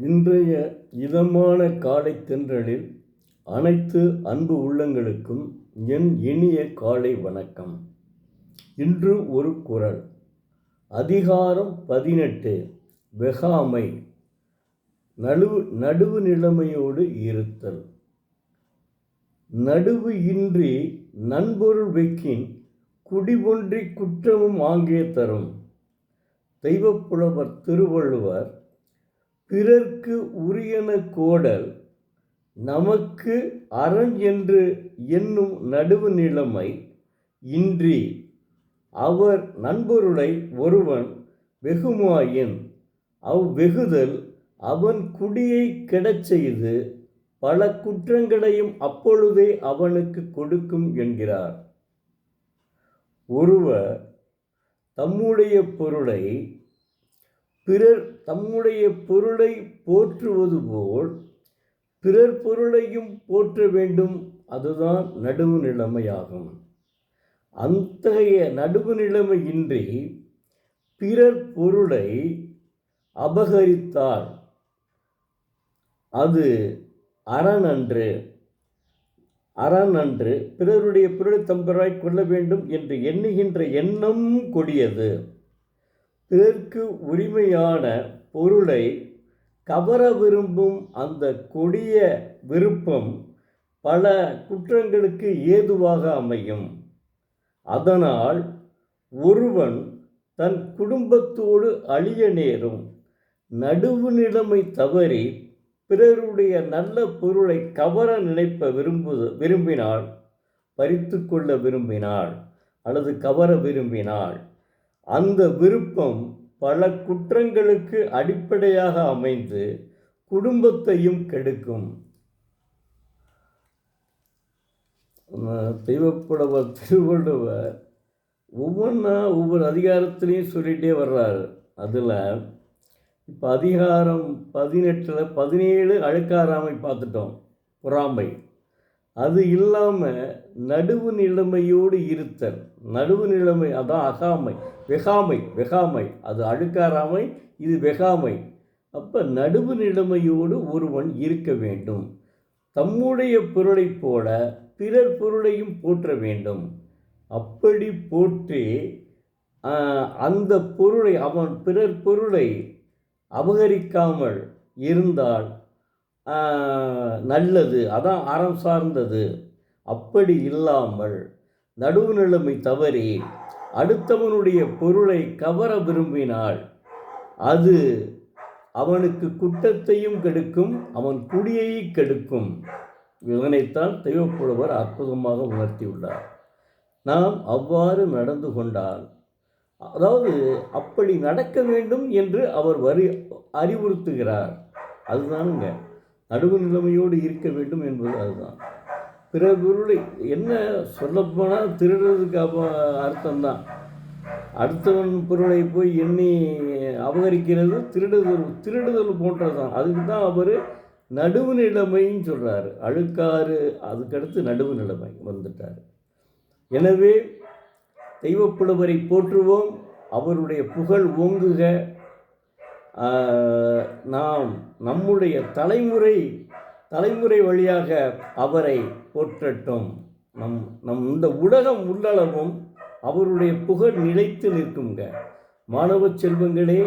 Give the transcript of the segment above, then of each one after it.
இன்றைய இதமான காலை தென்றலில் அனைத்து அன்பு உள்ளங்களுக்கும் என் இனிய காலை வணக்கம். இன்று ஒரு குறள். அதிகாரம் 18. வெகாமை. நடுவு நிலைமையோடு இருத்தல். நடுவு இன்றி நண்பொருள் வைக்கின் குடிபொன்றி குற்றமும் ஆங்கே தரும். தெய்வப்புலவர் திருவள்ளுவர் பிறர்க்கு உரியன கோடல் நமக்கு அரண் என்று எண்ணும் நடுவு நிலைமை இன்றி அவர் நண்பொருளை ஒருவன் வெகுமாயின் அவ்வெகுதல் அவன் குடியை கெடச் செய்து பல குற்றங்களையும் அப்பொழுதே அவனுக்கு கொடுக்கும் என்கிறார். ஒருவர் தம்முடைய பொருளை பிறர் தம்முடைய பொருளை போற்றுவது போல் பிறர் பொருளையும் போற்ற வேண்டும். அதுதான் நடுவு நிலைமையாகும். அத்தகைய நடுவு நிலைமையின்றி பிறர் பொருளை அபகரித்தால் அது அறநன்று. பிறருடைய பொருளை தம்பராய் கொள்ள வேண்டும் என்று எண்ணுகின்ற எண்ணம் கொடியது. பிறர்க்கு உரிமையான பொருளை கவர விரும்பும் அந்த கொடிய விருப்பம் பல குற்றங்களுக்கு ஏதுவாக அமையும். அதனால் ஒருவன் தன் குடும்பத்தோடு அழிய நேரும். நடுவு நிலைமை தவறி பிறருடைய நல்ல பொருளை கவர விரும்பினால், பறித்து கொள்ள விரும்பினாள் அல்லது கவர விரும்பினாள், அந்த விருப்பம் பல குற்றங்களுக்கு அடிப்படையாக அமைந்து குடும்பத்தையும் கெடுக்கும். தெய்வப்புலவர் திருவள்ளுவர் ஒவ்வொரு அதிகாரத்திலையும் சொல்லிகிட்டே வர்றாரு. அதில் இப்போ அதிகாரம் 18 17 அழுக்காராமை பார்த்துட்டோம், பொறாமை. அது இல்லாமல் நடுவு நிலைமையோடு இருத்தல். நடுவு நிலைமை அதான் அகாமை. வெகாமை அது அழுக்காராமை, இது வெகாமை. அப்போ நடுவு நிலைமையோடு ஒருவன் இருக்க வேண்டும். தம்முடைய பொருளைப் போல பிறர் பொருளையும் போற்ற வேண்டும். அப்படி போற்றி அந்த பொருளை அவன் பிறர் பொருளை அபகரிக்காமல் இருந்தால் நல்லது, அதான் அறம் சார்ந்தது. அப்படி இல்லாமல் நடுவு நிலைமை தவறி அடுத்தவனுடைய பொருளை கவர விரும்பினால் அது அவனுக்கு குற்றத்தையும் கெடுக்கும், அவன் குடியை கெடுக்கும். இதனைத்தான் தெய்வப்புலவர் அற்புதமாக உணர்த்தியுள்ளார். நாம் அவ்வாறு நடந்து கொண்டால், அதாவது அப்படி நடக்க வேண்டும் என்று அவர் அறிவுறுத்துகிறார். அதுதானுங்க நடுவு நிலைமையோடு இருக்க வேண்டும் என்பது. அதுதான் பிற பொருளை என்ன சொல்லப்போனால் திருடுறதுக்கு அர்த்தம்தான். அடுத்தவன் பொருளை போய் எண்ணி அபகரிக்கிறது திருடுதல் போன்றதுதான். அதுக்கு தான் அவர் நடுவு நிலைமைன்னு சொல்கிறார். அழுக்காறு அதுக்கடுத்து நடுவு நிலைமை வந்துட்டார். எனவே தெய்வப்புலவரை போற்றுவோம், அவருடைய புகழ் ஓங்குக. நாம் நம்முடைய தலைமுறை வழியாக அவரை போற்றட்டும். நம் இந்த உலகம் உள்ளளவும் அவருடைய புகழ் நிலைத்து நிற்குங்க. மாணவ செல்வங்களே,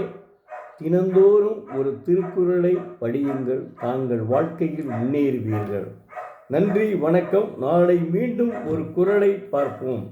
தினந்தோறும் ஒரு திருக்குறளை படியுங்கள், தாங்கள் வாழ்க்கையில் முன்னேறுவீர்கள். நன்றி, வணக்கம். நாளை மீண்டும் ஒரு குறளை பார்ப்போம்.